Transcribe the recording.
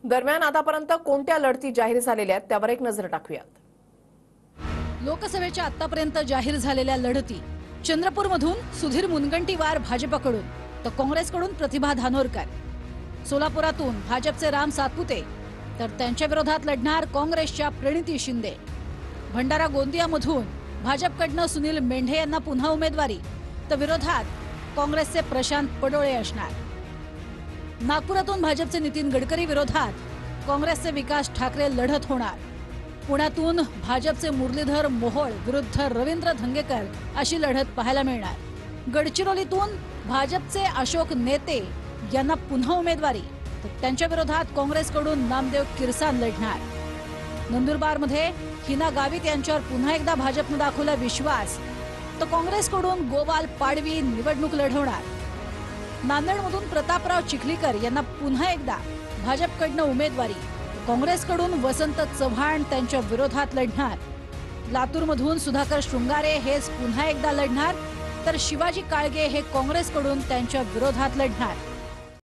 दरम्यान आतापर्यंत कोणत्या लढती जाहीर झालेल्या आहेत त्यावर एक नजर टाकूयात। लोकसभेच्या आतापर्यंत जाहीर झालेल्या लढती चंद्रपूरमधून सुधीर मुनगंटीवार भाजपकडून तर काँग्रेसकडून प्रतिभा धानोरकर, सोलापुरातून भाजपचे राम सातपुते तर त्यांच्या विरोधात लढणार काँग्रेसच्या प्रणिती शिंदे, भंडारा गोंदियामधून भाजपकडनं सुनील मेंढे यांना पुन्हा उमेदवारी तर विरोधात काँग्रेसचे प्रशांत पडोळे असणार, नागपुरातून भाजपचे नितीन गडकरी विरोधात काँग्रेसचे विकास ठाकरे लढत होणार, पुण्यातून भाजपचे मुरलीधर मोहोळ विरुद्ध रवींद्र धंगेकर अशी लढत पाहायला मिळणार, गडचिरोलीतून भाजपचे अशोक नेते यांना पुन्हा उमेदवारी तर त्यांच्या विरोधात काँग्रेसकडून नामदेव किरसान लढणार, नंदुरबारमध्ये हिना गावित यांच्यावर पुन्हा एकदा भाजपने दाखवला विश्वास तर काँग्रेसकडून गोवाल पाडवी निवडणूक लढवणार, नांदेडमधून प्रतापराव चिखलीकर यांना पुन्हा एकदा भाजपकडनं उमेदवारी, काँग्रेसकडून वसंत चव्हाण त्यांच्या विरोधात लढणार, लातूरमधून सुधाकर शृंगारे हेच पुन्हा एकदा लढणार तर शिवाजी काळगे हे काँग्रेसकडून त्यांच्या विरोधात लढणार।